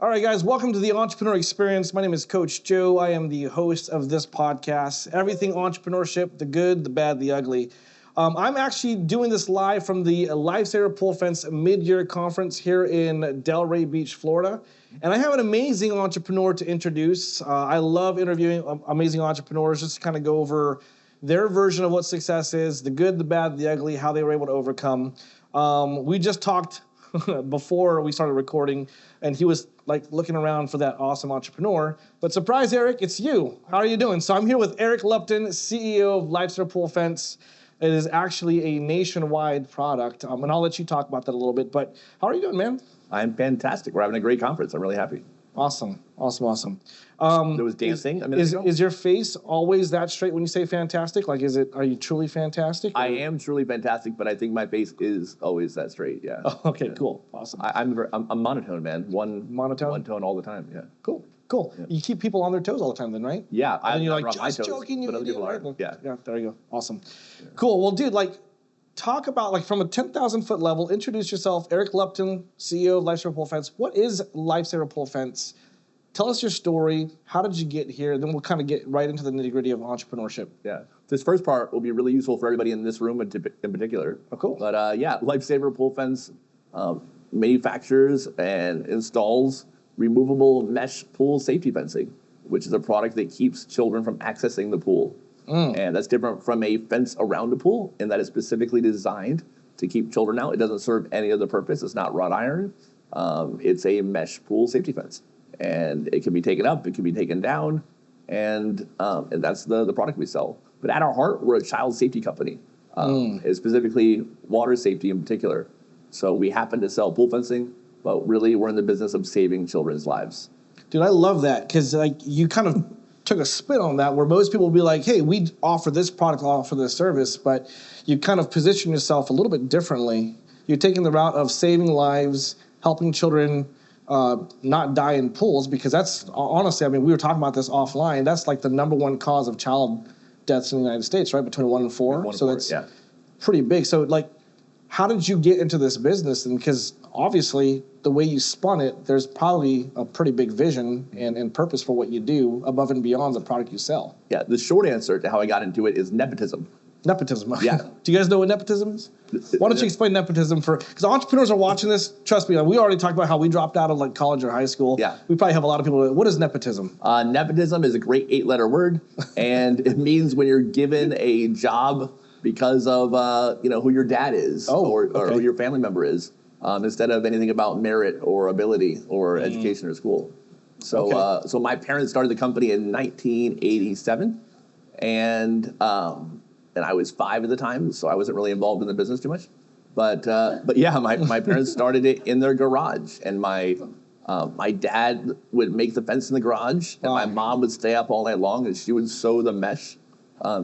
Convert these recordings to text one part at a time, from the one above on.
All right, guys, welcome to the Entrepreneur Experience. My name is Coach Joe. I am the host of this podcast, everything entrepreneurship, the good, the bad, the ugly. I'm actually doing this live from the Lifesaver Pole Fence Mid-Year Conference here in Delray Beach, Florida. And I have an amazing entrepreneur to introduce. I love interviewing amazing entrepreneurs just to kind of go over their version of what success is, the good, the bad, the ugly, how they were able to overcome. We just talked before we started recording, and he was like looking around for that awesome entrepreneur. But surprise, Eric, it's you. How are you doing? So I'm here with Eric Lupton, CEO of Lifesaver Pole Fence. It is actually a nationwide product, and I'll let you talk about that a little bit. But how are you doing, man? I'm fantastic. We're having a great conference. I'm really happy. Awesome. There was dancing a minute ago. Is your face always that straight when you say fantastic? Like, are you truly fantastic? I am truly fantastic, but I think my face is always that straight. Yeah. Oh, okay, cool, awesome. I'm monotone, man. One tone all the time. Yeah. Cool. Yeah. You keep people on their toes all the time, then, right? Yeah. And you're I'm like, on my just toes, joking, you but other idiot, people right? are. Yeah. Yeah. There you go. Awesome. Yeah. Cool. Well, dude, like, talk about like from a 10,000-foot level. Introduce yourself, Eric Lupton, CEO of Lifesaver Pole Fence. What is Lifesaver Pole Fence? Tell us your story. How did you get here? Then we'll kind of get right into the nitty-gritty of entrepreneurship. Yeah. This first part will be really useful for everybody in this room in particular. Oh, cool. But yeah, Lifesaver Pole Fence manufactures and installs removable mesh pool safety fencing, which is a product that keeps children from accessing the pool. And that's different from a fence around a pool in that it's specifically designed to keep children out. It doesn't serve any other purpose. It's not wrought iron. It's a mesh pool safety fence. And it can be taken up, it can be taken down, and that's the product we sell. But at our heart, we're a child safety company, specifically water safety in particular. So we happen to sell pool fencing, but really we're in the business of saving children's lives. Dude, I love that because like you kind of took a spin on that where most people will be like, hey, we offer this product, offer this service, but you kind of position yourself a little bit differently. You're taking the route of saving lives, helping children not die in pools, because that's honestly, I mean, we were talking about this offline. That's like the number one cause of child deaths in the United States, right? Between 1 and 4. So that's pretty big. So like, how did you get into this business? And because obviously the way you spun it, there's probably a pretty big vision and purpose for what you do above and beyond the product you sell. Yeah, the short answer to how I got into it is nepotism. Nepotism. Yeah. Do you guys know what nepotism is? Why don't you explain nepotism because entrepreneurs are watching this. Trust me, we already talked about how we dropped out of like college or high school. Yeah. We probably have a lot of people. What is nepotism? Nepotism is a great 8-letter word, and it means when you're given a job because of who your dad is or who your family member is, instead of anything about merit or ability or education or school. So so my parents started the company in 1987, and I was 5 at the time, so I wasn't really involved in the business too much. But yeah, my parents started it in their garage, and my dad would make the fence in the garage, and my mom would stay up all night long, and she would sew the mesh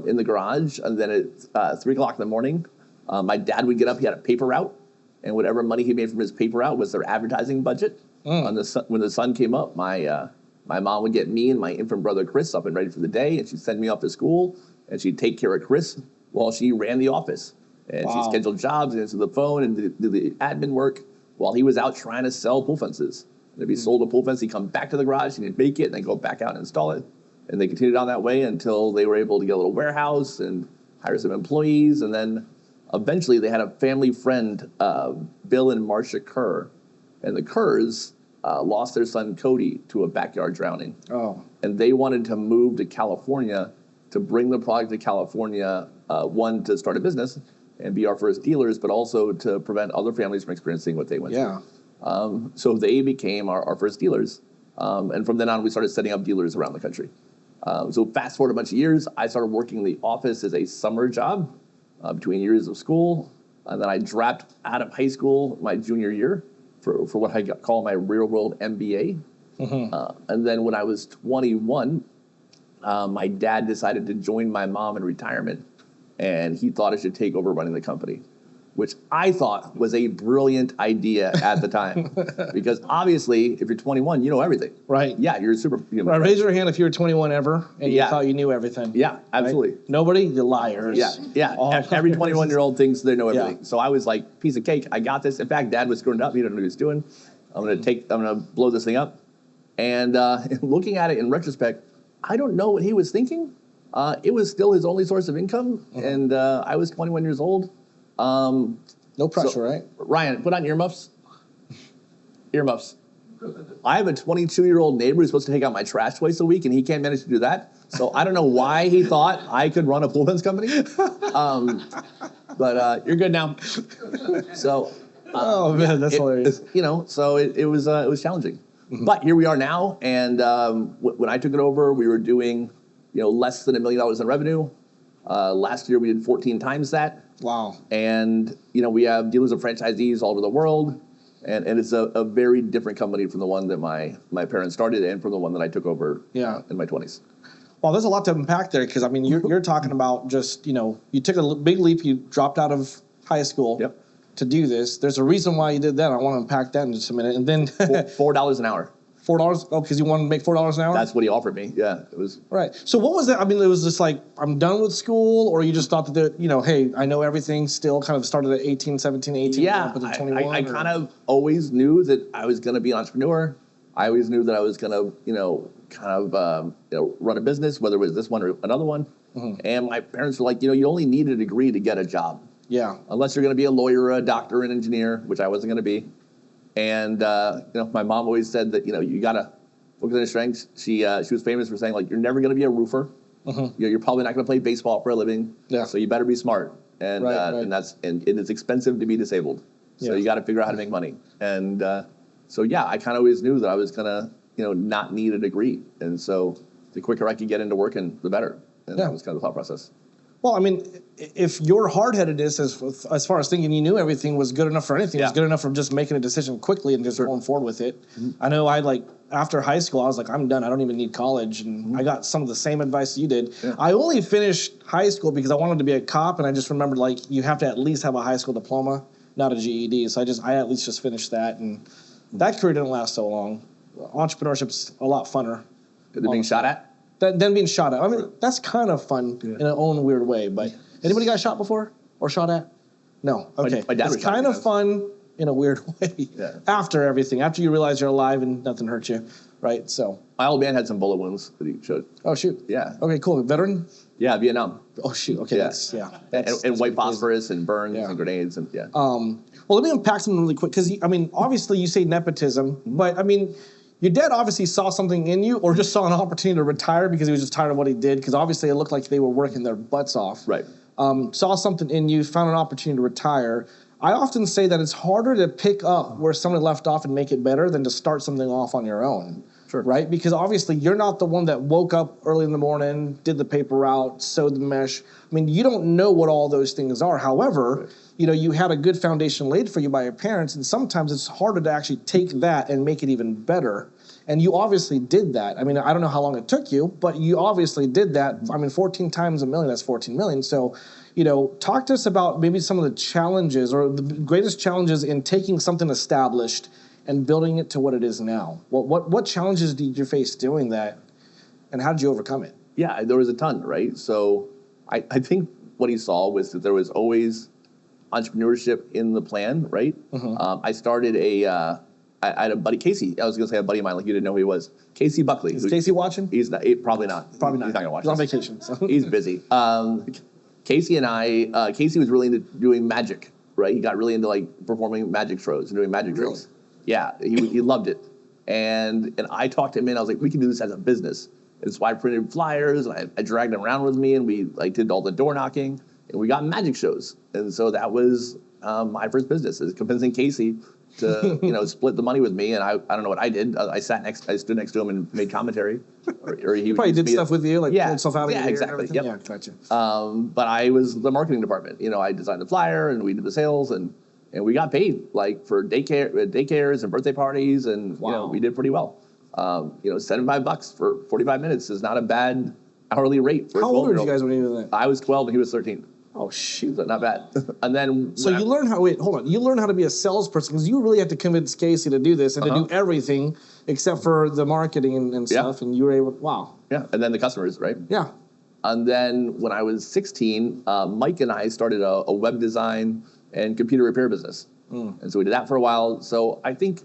in the garage. And then at 3 o'clock in the morning, my dad would get up. He had a paper route, and whatever money he made from his paper route was their advertising budget. When the sun came up, my mom would get me and my infant brother Chris up and ready for the day, and she'd send me off to school. And she'd take care of Chris while she ran the office. And she'd schedule jobs and answer the phone and do the admin work while he was out trying to sell pool fences. And if he sold a pool fence, he'd come back to the garage and he'd make it and then go back out and install it. And they continued on that way until they were able to get a little warehouse and hire some employees. And then eventually they had a family friend, Bill and Marcia Kerr. And the Kerrs lost their son Cody to a backyard drowning. And they wanted to move to California to bring the product to California, one, to start a business and be our first dealers, but also to prevent other families from experiencing what they went through. So they became our first dealers. And from then on, we started setting up dealers around the country. So fast forward a bunch of years, I started working in the office as a summer job between years of school. And then I dropped out of high school my junior year for what I call my real world MBA. And then when I was 21, my dad decided to join my mom in retirement, and he thought I should take over running the company, which I thought was a brilliant idea at the time. Because obviously, if you're 21, you know everything. Right. Yeah, you're superhuman. Right. Raise your hand if you were 21 ever and you thought you knew everything. Yeah, absolutely. Right? Nobody? You liars. Yeah. Every 21-year-old thinks they know everything. So I was like, piece of cake, I got this. In fact, Dad was screwing up. He didn't know what he was doing. I'm gonna blow this thing up. And looking at it in retrospect, I don't know what he was thinking. It was still his only source of income, and I was 21 years old. No pressure, right? Ryan, put on earmuffs. Earmuffs. I have a 22-year-old neighbor who's supposed to take out my trash twice a week, and he can't manage to do that. So I don't know why he thought I could run a pool fence company. But you're good now. So. Oh man, that's hilarious. So it was challenging. But here we are now, and when I took it over, we were doing, less than $1 million in revenue. Last year we did 14 times that. Wow. And we have dealers and franchisees all over the world, and it's a very different company from the one that my parents started and from the one that I took over in my 20s. Well, there's a lot to unpack there because you're talking about just you took a big leap, you dropped out of high school. Yep. To do this. There's a reason why you did that. I want to unpack that in just a minute. And then $4 an hour. $4? Oh, because you wanted to make $4 an hour? That's what he offered me. Yeah, it was. Right. So what was that? It was just like, I'm done with school, or you just thought that, hey, I know everything still, kind of started at 18, 17, 18, yeah, up to 21? I kind of always knew that I was going to be an entrepreneur. I always knew that I was going to, run a business, whether it was this one or another one. Mm-hmm. And my parents were like, you only need a degree to get a job. Yeah. Unless you're going to be a lawyer, a doctor, an engineer, which I wasn't going to be. And, my mom always said that, you got to focus on your strengths. She was famous for saying, you're never going to be a roofer. Mm-hmm. You're probably not going to play baseball for a living. Yeah. So you better be smart. And right. And it's expensive to be disabled. So you got to figure out how to make money. And I kind of always knew that I was going to, not need a degree. And so the quicker I could get into working, the better. And that was kind of the thought process. Well, if your hard-headedness, as far as thinking you knew everything was good enough for anything, was good enough for just making a decision quickly and just going forward with it. Mm-hmm. I know after high school, I was like, I'm done. I don't even need college. And I got some of the same advice you did. Yeah. I only finished high school because I wanted to be a cop, and I just remembered, you have to at least have a high school diploma, not a GED. So I at least just finished that. And that career didn't last so long. Entrepreneurship's a lot funner. They're being shot at? Than being shot at. That's kind of fun in its own weird way. But anybody got shot before or shot at? No. Okay. My dad it's kind of fun in a weird way. Yeah. After everything, after you realize you're alive and nothing hurt you, right? So my old man had some bullet wounds that he showed. Oh shoot. Yeah. Okay. Cool. Veteran. Yeah, Vietnam. Oh shoot. Okay. Yeah. And white phosphorus and burns and grenades and Well, let me unpack something really quick because obviously you say nepotism, but your dad obviously saw something in you, or just saw an opportunity to retire because he was just tired of what he did, because obviously it looked like they were working their butts off. Right. Saw something in you, found an opportunity to retire. I often say that it's harder to pick up where somebody left off and make it better than to start something off on your own. Sure. Right? Because obviously you're not the one that woke up early in the morning, did the paper route, sewed the mesh. You don't know what all those things are. However, you had a good foundation laid for you by your parents, and sometimes it's harder to actually take that and make it even better. And you obviously did that. I don't know how long it took you, but you obviously did that. 14 times $1 million, that's 14 million. So, talk to us about maybe some of the challenges or the greatest challenges in taking something established and building it to what it is now. What challenges did you face doing that, and how did you overcome it? Yeah, there was a ton, right? So I think what he saw was that there was always entrepreneurship in the plan, right? Mm-hmm. I started I had a buddy, Casey. I was going to say a buddy of mine, like you didn't know who he was. Casey Buckley. Is Casey watching? He's not, probably not. Probably not. He's not going to watch He's on vacation. So. He's busy. Casey and I, Casey was really into doing magic, right? He got really into performing magic shows and doing magic tricks. Yeah, he loved it. And I talked to him and I was like, we can do this as a business. And so I printed flyers and I dragged them around with me, and we did all the door knocking, and we got magic shows. And so that was my first business, is convincing Casey to split the money with me. And I don't know what I did. I stood next to him and made commentary. Or he probably did stuff with you, pulled stuff out of your ear exactly. And everything. Yep. Yeah, gotcha. But I was the marketing department. I designed the flyer and we did the sales, and we got paid for daycares and birthday parties, and we did pretty well. $75 for 45 minutes is not a bad hourly rate for a 12-year-old. How old were you guys when you did that? I was 12 and he was 13. Oh shoot, so not bad. And then you learn how. Wait, hold on. You learn how to be a salesperson because you really had to convince Casey to do this and to do everything except for the marketing and stuff. And you were able. Wow. Yeah, and then the customers, right? Yeah. And then when I was 16, Mike and I started a web design and computer repair business. And so we did that for a while. So I think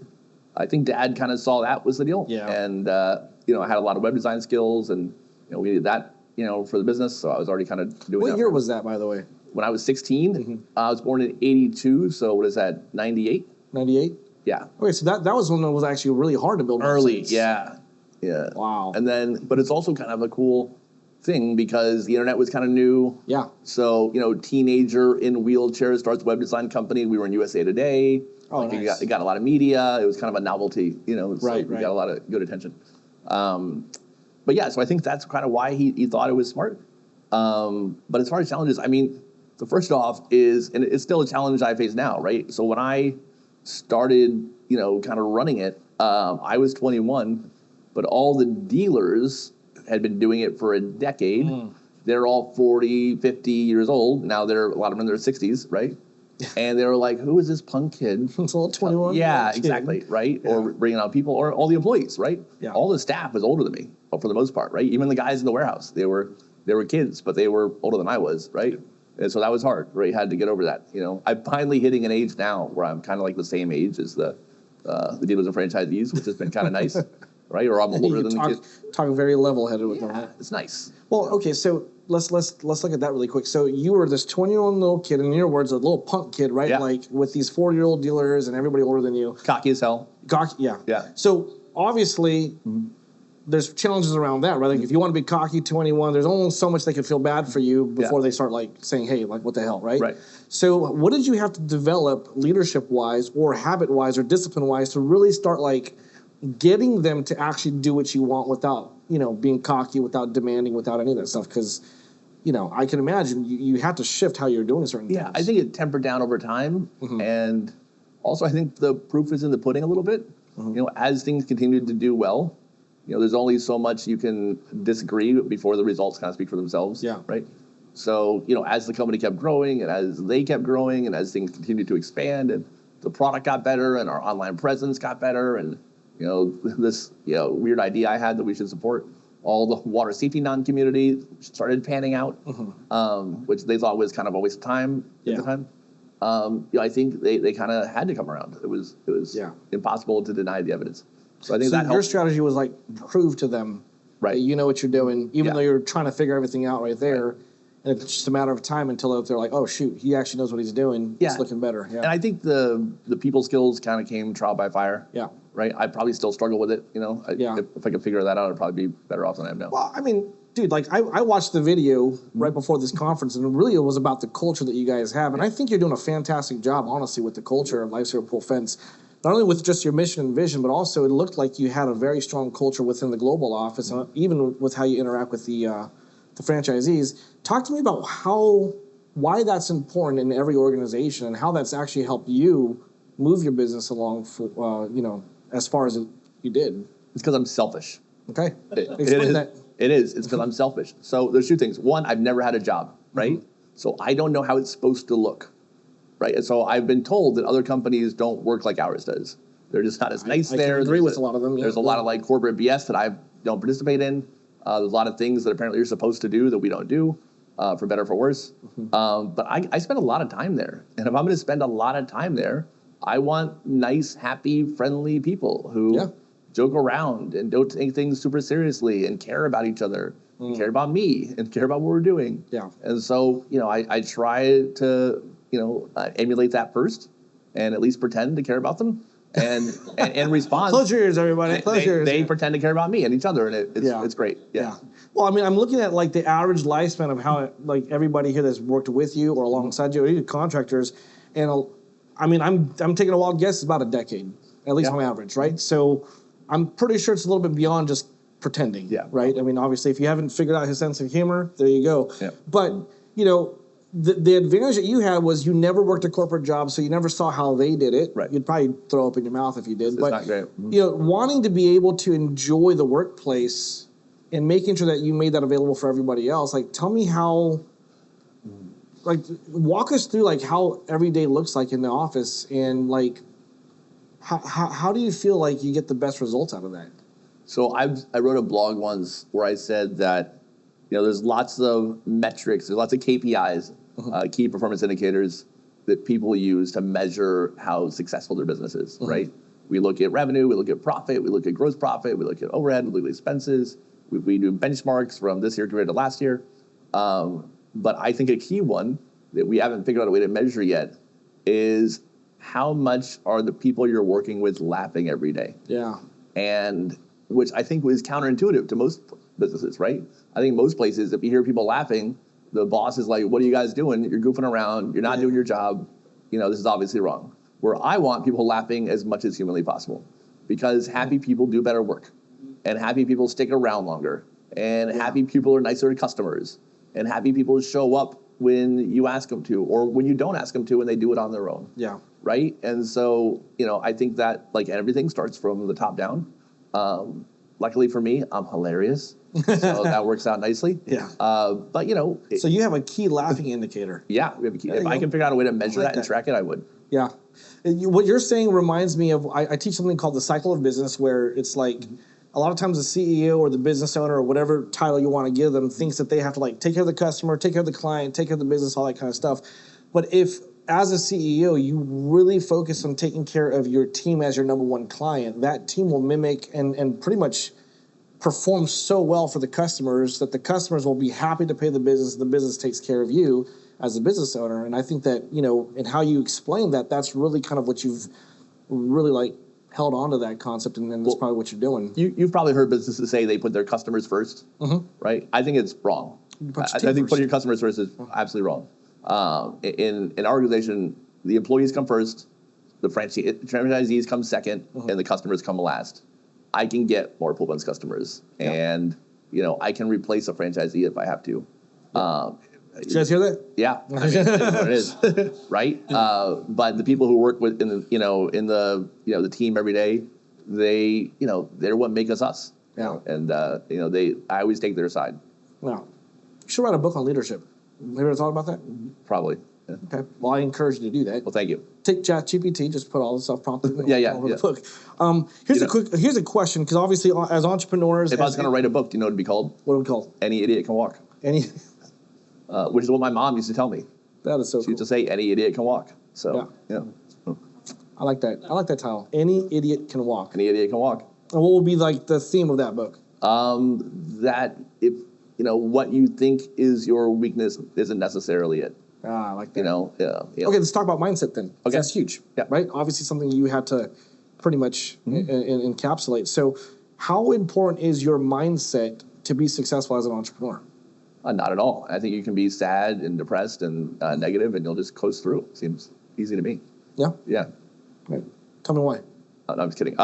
I think Dad kind of saw that was the deal. Yeah. And, I had a lot of web design skills, and, we needed that, for the business. So I was already kind of doing that. What year was that, by the way? When I was 16, I was born in 82. So what is that, 98? 98? Yeah. Okay, so that was when it was actually really hard to build Early, websites. yeah. Yeah. Wow. And then, but it's also kind of a cool thing because the internet was kind of new. Yeah. So, teenager in wheelchair starts a web design company. We were in USA Today. Oh, nice. It got a lot of media. It was kind of a novelty, so Right. We got a lot of good attention. But yeah, so I think that's kind of why he thought it was smart. But as far as challenges, the first off is, and it's still a challenge I face now, right? So when I started, kind of running it, I was 21, but all the dealers had been doing it for a decade. They're all 40, 50 years old. Now a lot of them in their 60s, right? And they were like, who is this punk kid? It's a little 21. Yeah, exactly, right? Yeah. Or bringing out people, or all the employees, right? Yeah. All the staff was older than me, for the most part, right? Even the guys in the warehouse, they were kids, but they were older than I was, right? And so that was hard, right? Had to get over that, I'm finally hitting an age now where I'm kind of like the same age as the dealers and franchisees, which has been kind of nice, right? Or I'm older than the kids. Talking very level-headed with them. Huh? It's nice. Well, okay, so let's look at that really quick. So you were this 20-year-old little kid, in your words, a little punk kid, right? Yeah. Like with these 40-year-old dealers and everybody older than you. Cocky as hell. Yeah. Yeah. So obviously, there's challenges around that, right? Like if you want to be cocky 21, there's only so much they can feel bad for you before they start like saying, hey, like what the hell, right? Right. So what did you have to develop leadership-wise or habit-wise or discipline-wise to really start like getting them to actually do what you want without, being cocky, without demanding, without any of that stuff? Because, I can imagine you had to shift how you're doing certain things. Yeah, I think it tempered down over time. And also I think the proof is in the pudding a little bit. As things continued to do well, there's only so much you can disagree before the results kind of speak for themselves. Yeah. Right. So, as the company kept growing and as they kept growing and as things continued to expand and the product got better and our online presence got better and, this, weird idea I had that we should support all the water safety non-community started panning out, which they thought was kind of a waste of time at the time. I think they kind of had to come around. It was impossible to deny the evidence. So I think that your helped. strategy was like prove to them that you know what you're doing, even though you're trying to figure everything out right there. Right. And it's just a matter of time until they're like, oh shoot, he actually knows what he's doing. Yeah. It's looking better. Yeah. And I think the people skills kind of came trial by fire. Yeah. Right. I probably still struggle with it. If I could figure that out, I'd probably be better off than I am now. Well, dude, like I watched the video right before this conference, and really it was about the culture that you guys have. And I think you're doing a fantastic job, honestly, with the culture of Life Cerebral Fence. Not only with just your mission and vision, but also it looked like you had a very strong culture within the global office, and even with how you interact with the franchisees. Talk to me about why that's important in every organization and how that's actually helped you move your business along for, as far as you did. It's because I'm selfish. Okay. Explain that. It is. It's because I'm selfish. So there's two things. One, I've never had a job, right? So I don't know how it's supposed to look. Right, and so I've been told that other companies don't work like ours does. They're just not as nice there. I agree with a lot of them. There's a lot of like corporate BS that I don't participate in. There's a lot of things that apparently you're supposed to do that we don't do, for better or for worse. But I spend a lot of time there, and if I'm going to spend a lot of time there, I want nice, happy, friendly people who joke around and don't take things super seriously and care about each other, care about me, and care about what we're doing. Yeah. And so I try to emulate that first, and at least pretend to care about them, and respond. Close your ears, everybody. Close your ears. They pretend to care about me and each other, and it's great. Yeah. Well, I'm looking at like the average lifespan of how like everybody here that's worked with you or alongside you, or even contractors, and I'm taking a wild guess. It's about a decade, at least on average, right? So I'm pretty sure it's a little bit beyond just pretending. Yeah. Right. Obviously, if you haven't figured out his sense of humor, there you go. Yeah. But the advantage that you had was you never worked a corporate job, so you never saw how they did it. Right. You'd probably throw up in your mouth if you did. It's not great. Wanting to be able to enjoy the workplace and making sure that you made that available for everybody else. Like, tell me how. Like, walk us through like how every day looks like in the office, and like, how do you feel like you get the best results out of that? So I wrote a blog once where I said that there's lots of metrics, there's lots of KPIs, key performance indicators that people use to measure how successful their business is, right? We look at revenue, we look at profit, we look at gross profit, we look at overhead, we look at expenses. We do benchmarks from this year compared to last year. But I think a key one that we haven't figured out a way to measure yet is how much are the people you're working with laughing every day? Yeah. And which I think was counterintuitive to most businesses, right? I think most places, if you hear people laughing, the boss is like, what are you guys doing? You're goofing around. You're not doing your job. This is obviously wrong. Where I want people laughing as much as humanly possible, because happy people do better work, and happy people stick around longer, and happy people are nicer to customers, and happy people show up when you ask them to, or when you don't ask them to, and they do it on their own. Yeah. Right? And so, I think that everything starts from the top down. Luckily for me, I'm hilarious, so that works out nicely. Yeah. But so you have a key laughing indicator. Yeah, we have a key. If I can figure out a way to measure that and track it, I would. Yeah. What you're saying reminds me of, I teach something called the cycle of business, where it's like a lot of times the CEO or the business owner or whatever title you want to give them thinks that they have to take care of the customer, take care of the client, take care of the business, all that kind of stuff. But if as a CEO, you really focus on taking care of your team as your number one client, that team will mimic and pretty much perform so well for the customers that the customers will be happy to pay the business takes care of you as a business owner. And I think that, and how you explain that, that's really kind of what you've really held on to that concept, and that's probably what you're doing. You've probably heard businesses say they put their customers first, right? I think it's wrong. I think putting your customers first is absolutely wrong. In our organization, the employees come first, the franchisees come second, and the customers come last. I can get more Pull Buns customers, and I can replace a franchisee if I have to. Did you guys hear that? Yeah, that's what it is, right? But the people who work with in the team every day, they're what make us. Yeah. And I always take their side. No, you should write a book on leadership. Have you ever thought about that? Probably. Yeah. Okay. Well, I encourage you to do that. Well, thank you. Take ChatGPT, just put all the stuff prompted in the book. Here's a question, because obviously as entrepreneurs, if I was going to write a book, do you know what it'd be called? What would it be called? Any Idiot Can Walk. Which is what my mom used to tell me. That is so cool. She used to say, any idiot can walk. So, yeah. I like that. I like that title. Any Idiot Can Walk. Any idiot can walk. And what will be the theme of that book? That if, what you think is your weakness isn't necessarily it. I like that. Yeah. Okay, let's talk about mindset then. Okay. That's huge. Yeah. Right? Obviously something you had to pretty much encapsulate. So how important is your mindset to be successful as an entrepreneur? Not at all. I think you can be sad and depressed and negative, and you'll just coast through. Seems easy to me. Yeah? Yeah. Right. Tell me why. No, I'm just kidding.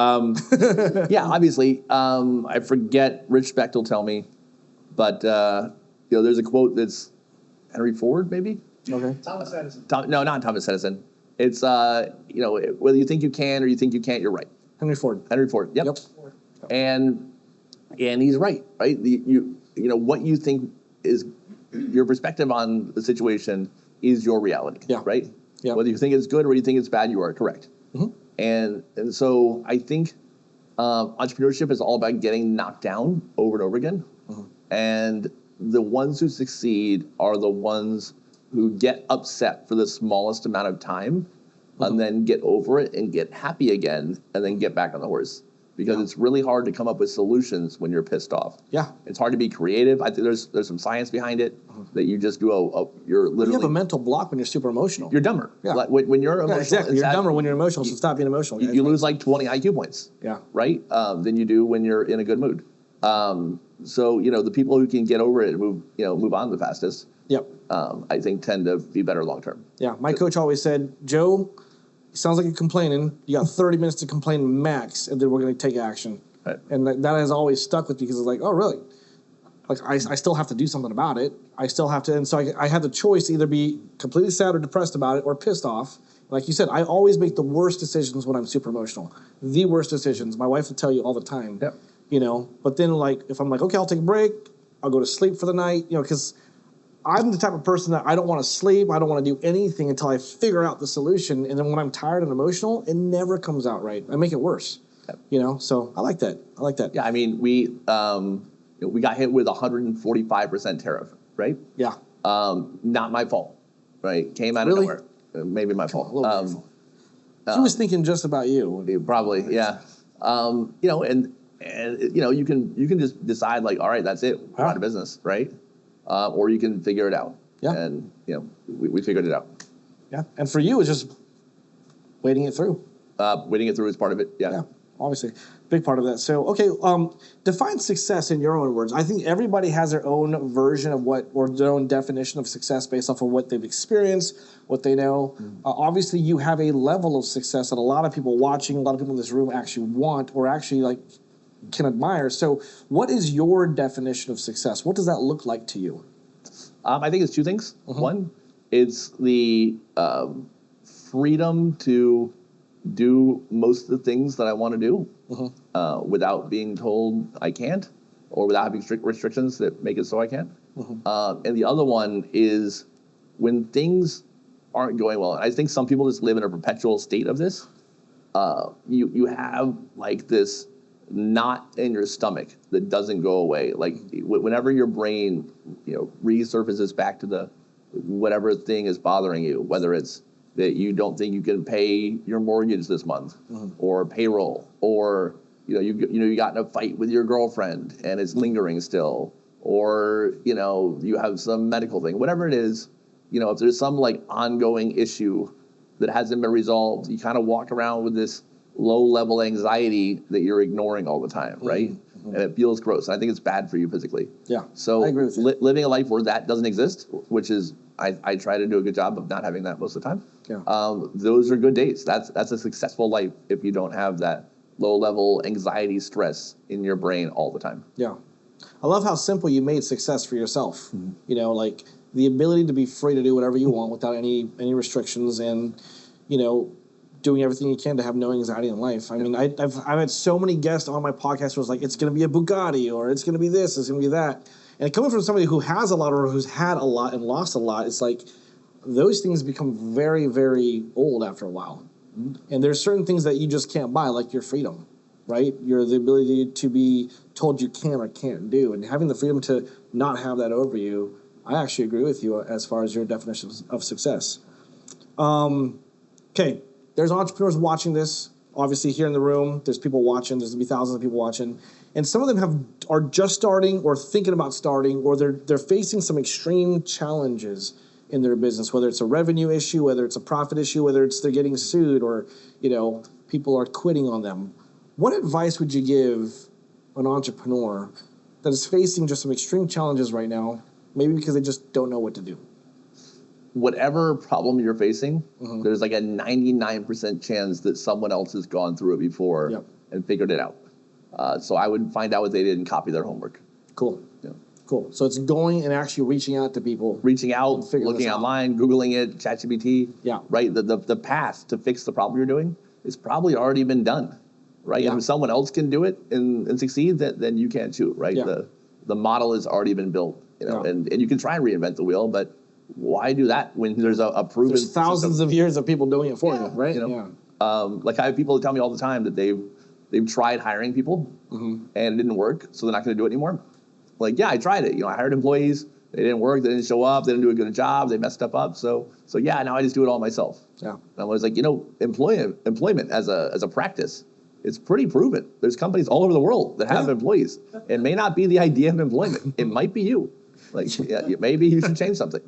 Yeah, obviously. I forget, Rich Specht will tell me, but there's a quote that's Henry Ford, maybe? Okay. Thomas Edison. No, not Thomas Edison. It's, whether you think you can or you think you can't, you're right. Henry Ford. Henry Ford, yep. And he's right? What you think is your perspective on the situation is your reality, right? Yeah. Whether you think it's good or you think it's bad, you are correct. And so I think entrepreneurship is all about getting knocked down over and over again. And the ones who succeed are the ones who get upset for the smallest amount of time and then get over it and get happy again and then get back on the horse. Because it's really hard to come up with solutions when you're pissed off. Yeah. It's hard to be creative. I think there's some science behind it that you just do you're literally... You have a mental block when you're super emotional. You're dumber. Yeah. When you're emotional... Exactly. You're dumber when you're emotional, so stop being emotional. You lose 20 IQ points. Yeah. Right? Than you do when you're in a good mood. So, the people who can get over it and move on the fastest, I think tend to be better long term. Yeah. My coach always said, Joe, sounds like you're complaining. You got 30 minutes to complain max, and then we're going to take action. Right. And that has always stuck with me, because it's like, oh, really? I still have to do something about it. I still have to. And so I had the choice to either be completely sad or depressed about it or pissed off. Like you said, I always make the worst decisions when I'm super emotional. The worst decisions. My wife will tell you all the time. Yep. But then if I'm like, okay, I'll take a break. I'll go to sleep for the night, because I'm the type of person that I don't want to sleep. I don't want to do anything until I figure out the solution. And then when I'm tired and emotional, it never comes out right. I make it worse. Yep. So I like that. Yeah, I mean, we got hit with 145% tariff, right? Yeah. Not my fault, right? Came out of nowhere. Maybe my fault. He was thinking just about you. Probably, yeah. You know, and you know, you can just decide like, all right, that's it, we're out of business, right? Or you can figure it out. Yeah. And you know, we figured it out. Yeah. And for you, it's just waiting it through. Waiting it through is part of it. Yeah. Yeah. Obviously, big part of that. So, okay, define success in your own words. I think everybody has their own version of what, or their own definition of success based off of what they've experienced, what they know. Obviously, you have a level of success that a lot of people watching, a lot of people in this room actually want, or actually like can admire. So, what is your definition of success? What does that look like to you? I think it's two things. One, it's the freedom to do most of the things that I want to do without being told I can't, or without having strict restrictions that make it so I can't. And the other one is when things aren't going well. And I think some people just live in a perpetual state of this. You have like this knot in your stomach that doesn't go away. Like whenever your brain, you know, resurfaces back to the whatever thing is bothering you, whether it's that you don't think you can pay your mortgage this month, or payroll, or you got in a fight with your girlfriend and it's lingering still, or you have some medical thing, whatever it is, if there's some like ongoing issue that hasn't been resolved, you kind of walk around with this low-level anxiety that you're ignoring all the time, right? And it feels gross. And I think it's bad for you physically. Yeah, so I agree with you. Living a life where that doesn't exist, which is I try to do a good job of not having that most of the time. Yeah. Those are good days. That's a successful life if you don't have that low-level anxiety, stress in your brain all the time. Yeah. I love how simple you made success for yourself. Like the ability to be free to do whatever you want without any restrictions, and doing everything you can to have no anxiety in life. I mean, I've had so many guests on my podcast who was like, it's going to be a Bugatti, or it's going to be this, it's going to be that. And coming from somebody who has a lot or who's had a lot and lost a lot, it's like those things become very, very old after a while. And there's certain things that you just can't buy, like your freedom, right? The ability to be told you can or can't do. And having the freedom to not have that over you, I actually agree with you as far as your definition of success. Okay. There's entrepreneurs watching this, obviously here in the room. There's people watching. There's going to be thousands of people watching. And some of them are just starting or thinking about starting, or they're facing some extreme challenges in their business, whether it's a revenue issue, whether it's a profit issue, whether it's they're getting sued, or people are quitting on them. What advice would you give an entrepreneur that is facing just some extreme challenges right now, maybe because they just don't know what to do? Whatever problem you're facing, there's like a 99% chance that someone else has gone through it before and figured it out. So I would find out what they did and copy their homework. Cool. Yeah. Cool. So it's going and actually reaching out to people. Reaching out, looking online, Googling it, ChatGPT. Yeah. Right? The path to fix the problem you're doing is probably already been done. Right? Yeah. And if someone else can do it and succeed, then you can too, right? Yeah. The model has already been built. And you can try and reinvent the wheel, but why do that when there's a proven There's thousands of years of people doing it for you, right? Like I have people that tell me all the time that they've tried hiring people and it didn't work, so they're not going to do it anymore. Like, yeah, I tried it. I hired employees, they didn't work, they didn't show up, they didn't do a good job, they messed stuff up. So yeah, now I just do it all myself. Yeah. And I was like, employment as a practice, it's pretty proven. There's companies all over the world that have employees. It may not be the idea of employment. It might be you. Like, maybe you should change something.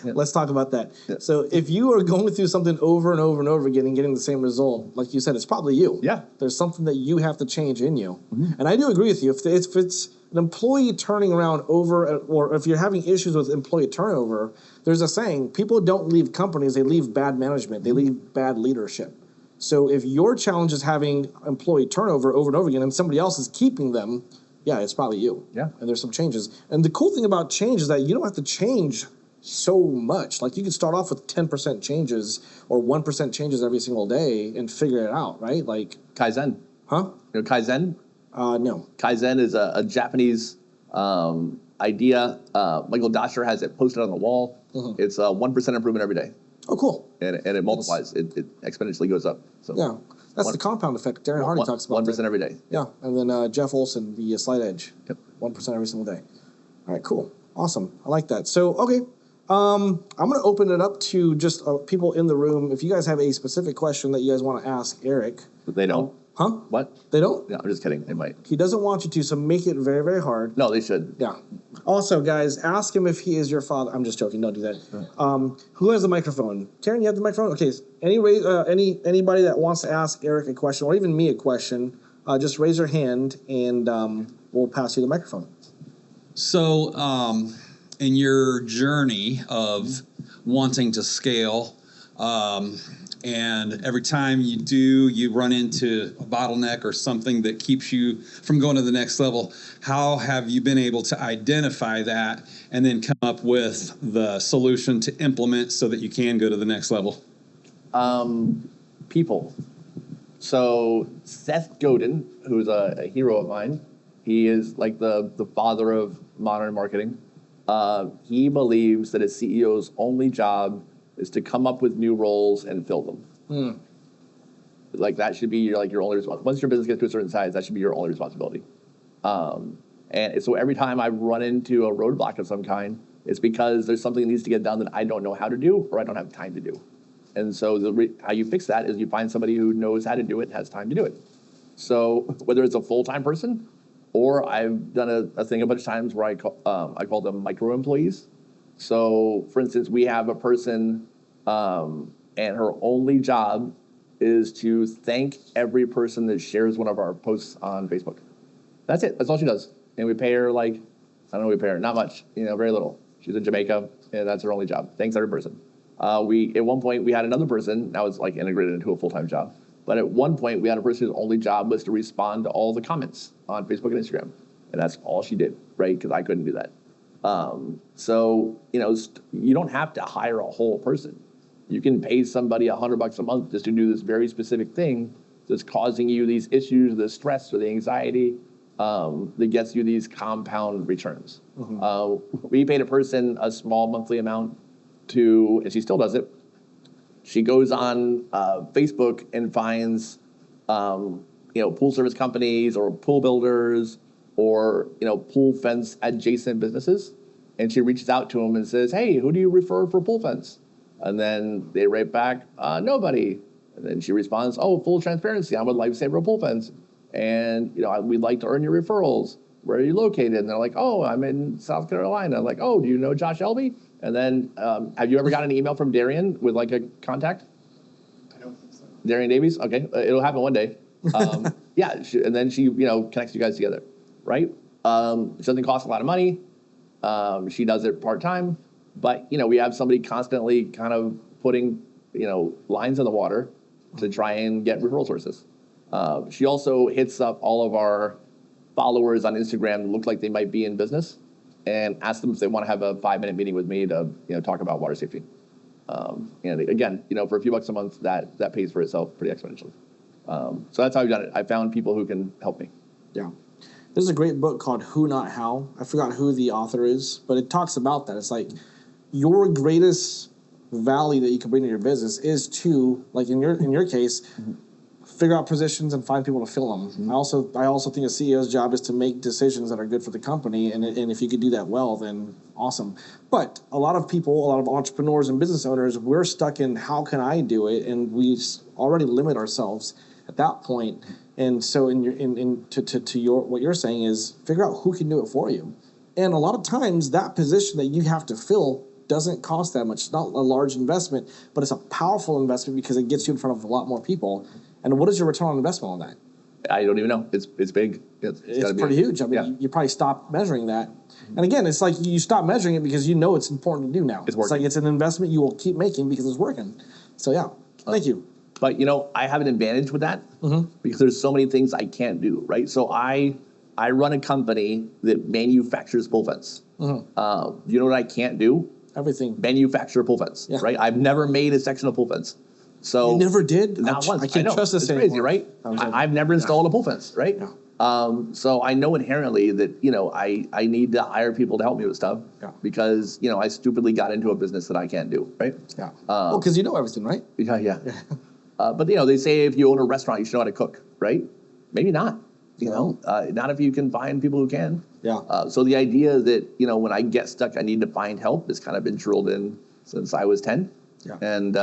Yeah. Let's talk about that. Yeah. So if you are going through something over and over and over again and getting the same result, like you said, it's probably you. Yeah. There's something that you have to change in you. And I do agree with you. If it's an employee turning around over, or if you're having issues with employee turnover, there's a saying, people don't leave companies, they leave bad management, they leave bad leadership. So if your challenge is having employee turnover over and over again and somebody else is keeping them, yeah, it's probably you. Yeah. And there's some changes. And the cool thing about change is that you don't have to change so much. Like you can start off with 10% changes or 1% changes every single day and figure it out, right? Like Kaizen. Huh? Kaizen? No. Kaizen is a Japanese idea. Michael Dosher has it posted on the wall. It's a 1% improvement every day. Oh, cool. And it multiplies. It exponentially goes up. So yeah. That's the compound effect. Darren Hardy talks about 1% every day. Yeah. And then Jeff Olson, the Slight Edge. Yep. 1% every single day. All right, cool. Awesome. I like that. So, okay. I'm going to open it up to just people in the room. If you guys have a specific question that you guys want to ask Eric. But they don't. Huh? What? They don't? No, I'm just kidding. They might. He doesn't want you to, so make it very, very hard. No, they should. Yeah. Also, guys, ask him if he is your father. I'm just joking. Don't do that. Who has the microphone? Karen, you have the microphone? Okay. Anybody that wants to ask Eric a question, or even me a question, just raise your hand, and we'll pass you the microphone. So, in your journey of wanting to scale, and every time you do, you run into a bottleneck or something that keeps you from going to the next level. How have you been able to identify that and then come up with the solution to implement so that you can go to the next level? People. So Seth Godin, who's a hero of mine, he is like the father of modern marketing. He believes that a CEO's only job is to come up with new roles and fill them. Like that should be your only responsibility. Once your business gets to a certain size, that should be your only responsibility. And so every time I run into a roadblock of some kind, it's because there's something that needs to get done that I don't know how to do or I don't have time to do. And so how you fix that is you find somebody who knows how to do it and has time to do it. So whether it's a full-time person, or I've done a thing a bunch of times where I call them micro employees. So, for instance, we have a person, and her only job is to thank every person that shares one of our posts on Facebook. That's it. That's all she does. And we pay her I don't know what we pay her, not much, very little. She's in Jamaica, and that's her only job. Thanks every person. At one point we had another person that was integrated into a full-time job. But at one point we had a person whose only job was to respond to all the comments on Facebook and Instagram, and that's all she did, right? Because I couldn't do that. So you don't have to hire a whole person. You can pay somebody $100 a month just to do this very specific thing that's causing you these issues, the stress or the anxiety that gets you these compound returns. We paid a person a small monthly amount and she still does it. She goes on Facebook and finds pool service companies or pool builders or pool fence adjacent businesses, and she reaches out to them and says, "Hey, who do you refer for pool fence?" And then they write back, "Nobody." And then she responds, "Oh, full transparency, I'm with Lifesaver Pool Fence, and we'd like to earn your referrals. Where are you located?" And they're like, "Oh, I'm in South Carolina." I'm like, "Oh, do you know Josh Elby?" And then, have you ever gotten an email from Darian with a contact? I don't think so. Darian Davies? Okay, it'll happen one day. Yeah, and then she connects you guys together, right? It doesn't cost a lot of money. She does it part-time, but we have somebody constantly kind of putting lines in the water to try and get referral sources. She also hits up all of our followers on Instagram that look like they might be in business and asks them if they want to have a 5-minute meeting with me to talk about water safety. And again, for a few bucks a month, that pays for itself pretty exponentially. So that's how I've done it. I found people who can help me. Yeah. There's a great book called Who Not How. I forgot who the author is, but it talks about that. It's like your greatest value that you can bring to your business is to, in your case, figure out positions and find people to fill them. I also think a CEO's job is to make decisions that are good for the company, and if you could do that well, then awesome. But a lot of people, a lot of entrepreneurs and business owners, we're stuck in how can I do it, and we already limit ourselves at that point. And so what you're saying is figure out who can do it for you. And a lot of times that position that you have to fill doesn't cost that much. It's not a large investment, but it's a powerful investment because it gets you in front of a lot more people. And what is your return on investment on that? I don't even know. It's big. It's pretty huge. I mean, you probably stop measuring that. And again, it's like you stop measuring it because it's important to do now. It's working. It's like it's an investment you will keep making because it's working. So yeah, thank you. But I have an advantage with that because there's so many things I can't do, right? So I run a company that manufactures pool fence. You know what I can't do? Everything. Manufacture a pool fence, right? I've never made a section of pool fence. So you never did? Not once. I can't trust this anymore. It's crazy, right? I've never installed a pool fence, right? Yeah. So I know inherently that I need to hire people to help me with stuff because I stupidly got into a business that I can't do, right? Yeah. Because you know everything, right? Yeah. But they say if you own a restaurant, you should know how to cook, right? Maybe not. not if you can find people who can. Yeah. So the idea that, when I get stuck, I need to find help has kind of been drilled in since I was 10. Yeah. And,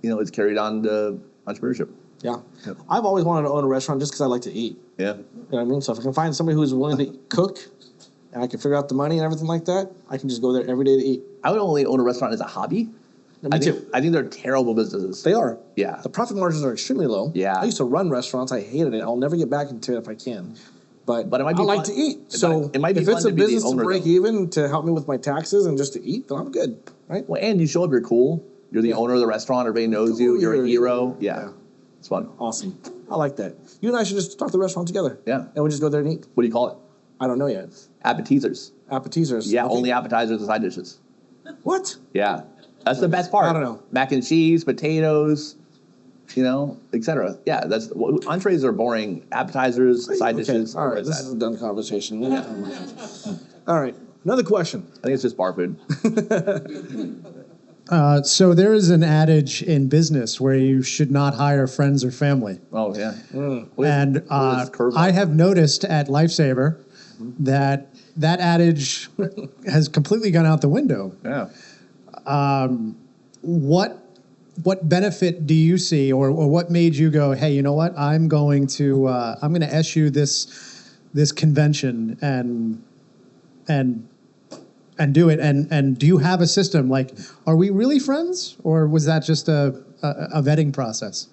it's carried on to entrepreneurship. Yeah. I've always wanted to own a restaurant just because I like to eat. Yeah. You know what I mean? So if I can find somebody who's willing to cook and I can figure out the money and everything like that, I can just go there every day to eat. I would only own a restaurant as a hobby. Me too. I think they're terrible businesses. They are. Yeah. The profit margins are extremely low. Yeah. I used to run restaurants. I hated it. I'll never get back into it if I can. But it might be I like fun. to eat. So it might be if fun it's a to be the business to owner, break though. even to help me with my taxes and just to eat, then I'm good. Right? Well, and you show up, you're cool. You're the owner of the restaurant. Everybody knows you. You're a hero. Yeah. It's fun. Awesome. I like that. You and I should just start the restaurant together. Yeah. And we just go there and eat. What do you call it? I don't know yet. Appetizers. Appetizers. Yeah, Okay. only appetizers and side dishes. What? Yeah. That's the best part. I don't know. Mac and cheese, potatoes, etc. Yeah, entrees are boring. Appetizers, side dishes. All right. This is a done conversation. All right. Another question. I think it's just bar food. So there is an adage in business where you should not hire friends or family. Oh, yeah. And I have noticed at Lifesaver that adage has completely gone out the window. Yeah. What benefit do you see, or what made you go, hey, you know what? I'm going to eschew this convention and do it. And do you have a system? Like, are we really friends, or was that just a vetting process?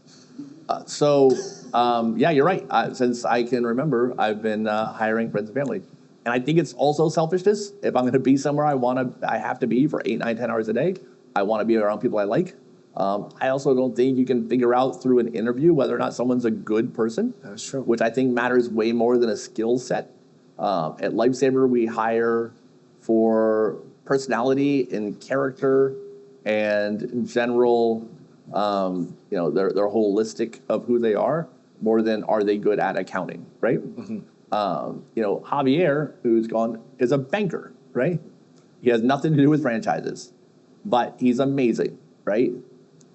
Yeah, you're right. Since I can remember, I've been hiring friends and family. And I think it's also selfishness. If I'm going to be somewhere I have to be for 8, 9, 10 hours a day, I want to be around people I like. I also don't think you can figure out through an interview whether or not someone's a good person. That's true. Which I think matters way more than a skill set. At Lifesaver, we hire for personality and character and general, they're holistic of who they are more than are they good at accounting, right? Mm-hmm. Javier, who's gone, is a banker, right? He has nothing to do with franchises, but he's amazing, right?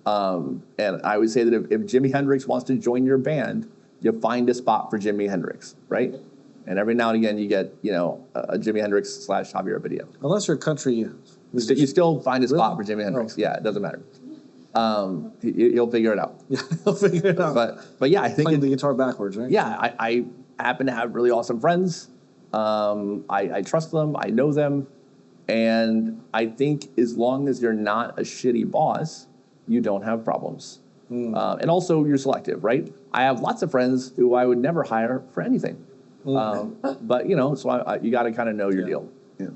And I would say that if Jimi Hendrix wants to join your band, you find a spot for Jimi Hendrix, right? And every now and again you get, a Jimi Hendrix / Javier video. Unless you're country. You still find a spot for Jimi Hendrix. Yeah, it doesn't matter. You'll figure it out. Yeah, he'll figure it out. But yeah, I think playing the guitar backwards, right? Yeah, I happen to have really awesome friends. I trust them. I know them. And I think as long as you're not a shitty boss, you don't have problems. And also you're selective, right? I have lots of friends who I would never hire for anything. But so you got to kind of know your deal. Yeah.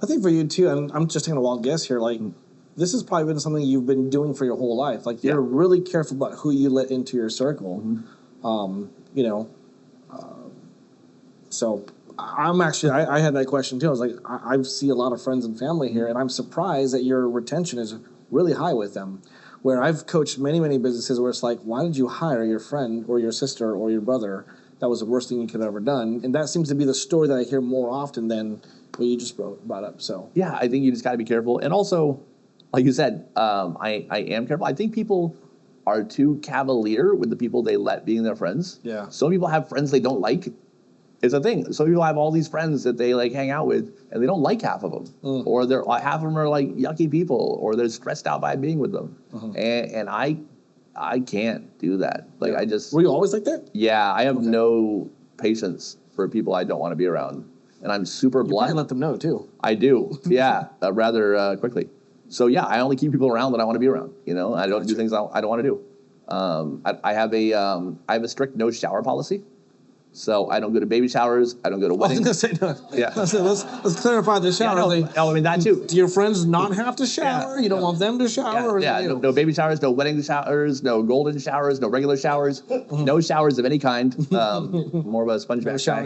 I think for you too, and I'm just taking a wild guess here, like this has probably been something you've been doing for your whole life. Like you're really careful about who you let into your circle. Mm-hmm. So I'm actually, I had that question too. I was like, I see a lot of friends and family here, and I'm surprised that your retention is really high with them. Where I've coached many, many businesses where it's like, why did you hire your friend or your sister or your brother? That was the worst thing you could have ever done. And that seems to be the story that I hear more often than what you just brought up. So yeah, I think you just got to be careful. And also, like you said, I am careful. I think people are too cavalier with the people they let being their friends. Yeah. Some people have friends they don't like. It's a thing. Some people have all these friends that they like hang out with, and they don't like half of them, or half of them are like yucky people, or they're stressed out by being with them. And I can't do that. Like I just. Were you always like that? Yeah, I have no patience for people I don't want to be around, and I'm super blunt. You let them know too. I do. Yeah, rather quickly. So yeah, I only keep people around that I want to be around. I don't do things I don't want to do. I have a strict no shower policy. So I don't go to baby showers. I don't go to weddings. I was going to say, no. Yeah. Let's clarify the shower. Yeah, I mean, that too. Do your friends not have to shower? You don't want them to shower? Yeah, no baby showers, no wedding showers, no golden showers, no regular showers, no showers of any kind. More of a sponge bath shower.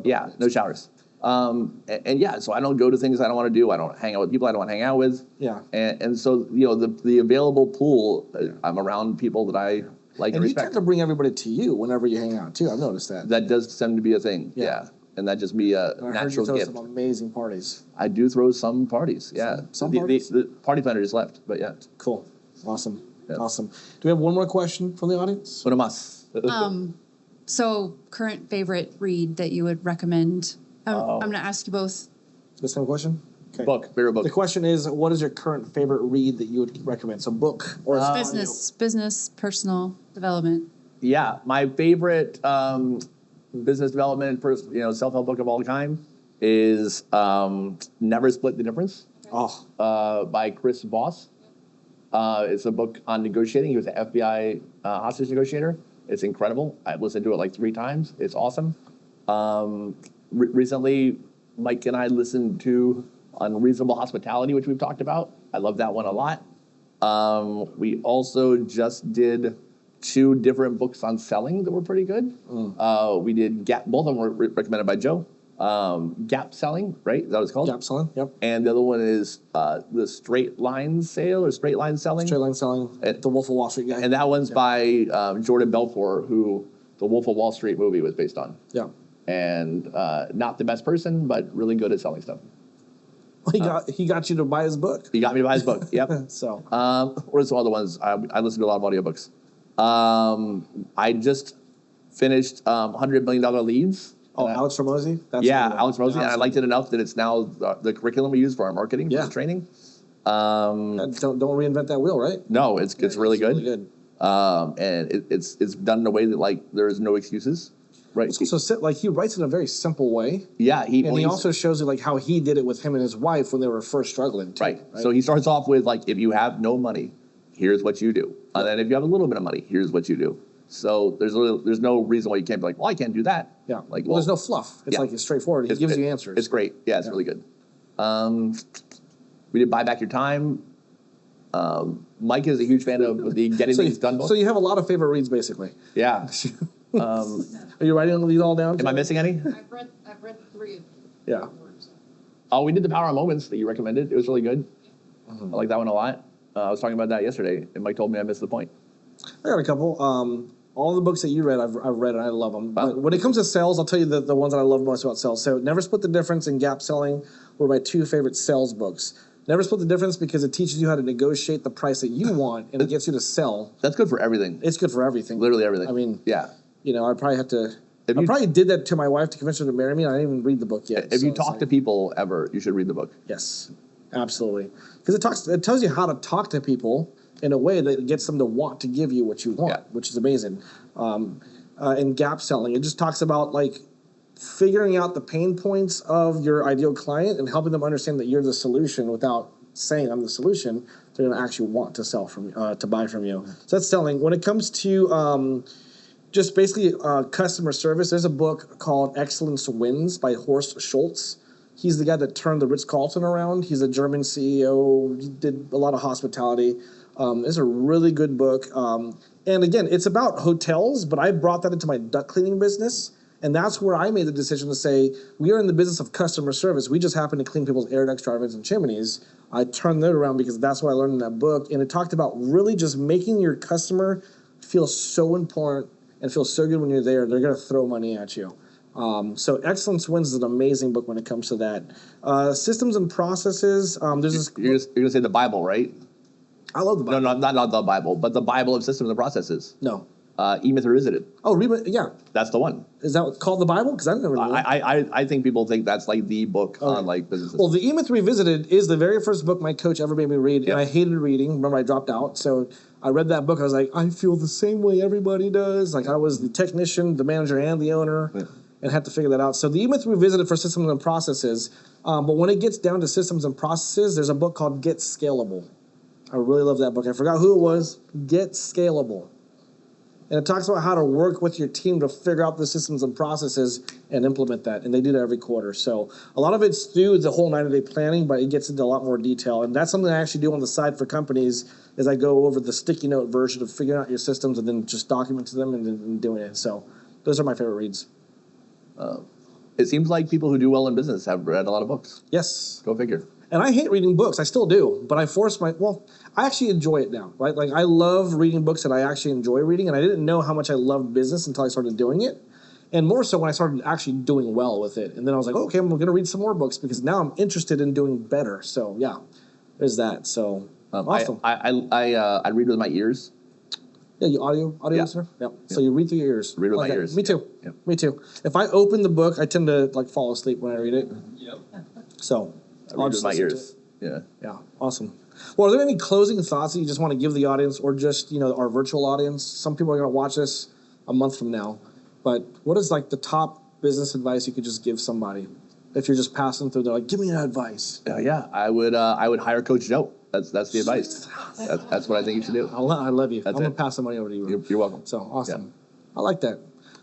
Yeah, no showers. And yeah, so I don't go to things I don't want to do. I don't hang out with people I don't want to hang out with. Yeah. And so, the available pool, I'm around people that I like and respect. You tend to bring everybody to you whenever you hang out too. I've noticed that. That does tend to be a thing. Yeah. And that just be a natural gift. I heard you throw some amazing parties. I do throw some parties. Yeah. Some parties. The party planner just left, but yeah. Cool. Awesome. Yeah. Awesome. Do we have one more question from the audience? One más. So, current favorite read that you would recommend? I'm going to ask you both. The same question? Okay. Favorite book. The question is, what is your current favorite read that you would recommend? So book or Business, personal development. Yeah, my favorite business development, self-help book of all time is Never Split the Difference by Chris Voss. It's a book on negotiating. He was an FBI hostage negotiator. It's incredible. I've listened to it like 3 times. It's awesome. Recently, Mike and I listened to Unreasonable Hospitality, which we've talked about. I love that one a lot. We also just did 2 different books on selling that were pretty good. We did Gap. Both of them were recommended by Joe. Gap Selling, right? Is that what it's called? Gap Selling, yep. And the other one is the Straight Line Sale or Straight Line Selling. Straight Line Selling, the Wolf of Wall Street guy. And that one's by Jordan Belfort, who the Wolf of Wall Street movie was based on. Yeah. And not the best person, but really good at selling stuff. He got you to buy his book. He got me to buy his book. Yep. So. What are some other ones? I listen to a lot of audiobooks. I just finished $100 Million Leads. Oh, Alex Ramosi? Alex Ramosi. And I liked it enough that it's now the curriculum we use for our marketing, for training. Don't reinvent that wheel, right? No, it's really good. Really good. And it's done in a way that like there is no excuses. Right. So he writes in a very simple way. Yeah. He also shows you like how he did it with him and his wife when they were first struggling too, right. So he starts off with like, if you have no money, here's what you do. And then if you have a little bit of money, here's what you do. So there's no reason why you can't be like, well, I can't do that. Yeah. Well, there's no fluff. It's like it's straightforward. He gives you answers. It's great. Yeah, it's really good. We did Buy Back Your Time. Mike is a huge fan of the Getting Things Done book. So you have a lot of favorite reads, basically. Yeah. Are you writing these all down? Am I missing any? I've read 3 of them. Yeah. Oh, we did the Power of Moments that you recommended. It was really good. I like that one a lot. I was talking about that yesterday, and Mike told me I missed the point. I got a couple. All the books that you read, I've read and I love them. But when it comes to sales, I'll tell you the ones that I love most about sales. So Never Split the Difference and Gap Selling were my 2 favorite sales books. Never Split the Difference because it teaches you how to negotiate the price that you want and it gets you to sell. That's good for everything. It's good for everything. Literally everything. I mean, yeah. I probably have to. I probably did that to my wife to convince her to marry me. I didn't even read the book yet. If you talk to people ever, you should read the book. Yes, absolutely. Because it tells you how to talk to people in a way that gets them to want to give you what you want, which is amazing. In Gap Selling, it just talks about like figuring out the pain points of your ideal client and helping them understand that you're the solution without saying I'm the solution. They're going to actually want to sell from to buy from you. So that's selling. When it comes to just basically customer service, there's a book called Excellence Wins by Horst Schultz. He's the guy that turned the Ritz-Carlton around. He's a German CEO. He did a lot of hospitality. It's a really good book. And again, it's about hotels, but I brought that into my duct cleaning business. And that's where I made the decision to say, we are in the business of customer service. We just happen to clean people's air ducts, drivers, and chimneys. I turned that around because that's what I learned in that book. And it talked about really just making your customer feel so important and feel so good when you're there. They're going to throw money at you. So Excellence Wins is an amazing book when it comes to that. Systems and processes. There's this. You're going to say the Bible, right? I love the Bible. No, not the Bible, but the Bible of systems and processes. No. E-Myth Revisited. Oh, yeah. That's the one. Is that called the Bible? Because I never knew. I think people think that's like the book on like businesses. Well, the E-Myth Revisited is the very first book my coach ever made me read, and I hated reading. Remember, I dropped out, so I read that book. I was like, I feel the same way everybody does. Like I was the technician, the manager, and the owner, and had to figure that out. So the E-Myth Revisited for systems and processes. But when it gets down to systems and processes, there's a book called Get Scalable. I really love that book. I forgot who it was. Get Scalable. And it talks about how to work with your team to figure out the systems and processes and implement that. And they do that every quarter. So a lot of it's through the whole 90-day planning, but it gets into a lot more detail. And that's something I actually do on the side for companies is I go over the sticky note version of figuring out your systems and then just documenting them and then doing it. So those are my favorite reads. It seems like people who do well in business have read a lot of books. Yes. Go figure. And I hate reading books. I still do. But I actually enjoy it now, right? Like I love reading books that I actually enjoy reading. And I didn't know how much I loved business until I started doing it. And more so when I started actually doing well with it. And then I was like, okay, I'm going to read some more books because now I'm interested in doing better. So yeah, there's that. So awesome. I read with my ears. Yeah, you audio Yeah. listener? Yeah. So you read through your ears. Read with my Okay. ears. Me too. Yep. Me too. If I open the book, I tend to like fall asleep when I read it. Yep. So I I'll read just with my listen to ears. Yeah. Yeah, awesome. Well, are there any closing thoughts that you just want to give the audience, or just our virtual audience? Some people are going to watch this a month from now, but what is like the top business advice you could just give somebody if you're just passing through? They're like, give me that advice. Yeah. I would hire Coach Joe. That's the advice. That's what I think you should do. I love you. That's I'm gonna it. pass the money over to you. You're welcome. So awesome. I like that.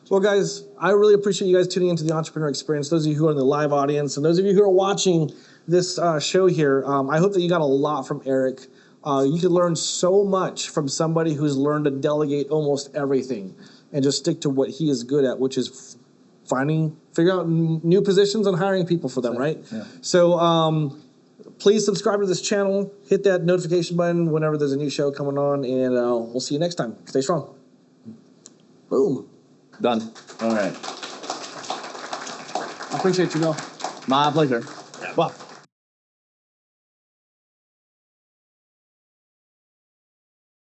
Well, guys, I really appreciate you guys tuning into the Entrepreneur Experience. Those of you who are in the live audience, and those of you who are watching this show here, I hope that you got a lot from Eric. You could learn so much from somebody who's learned to delegate almost everything and just stick to what he is good at, which is figuring out new positions and hiring people for them, right? Yeah. So please subscribe to this channel, hit that notification button whenever there's a new show coming on, and we'll see you next time. Stay strong. Boom. Done. All right. I appreciate you, Bill. My pleasure. Well.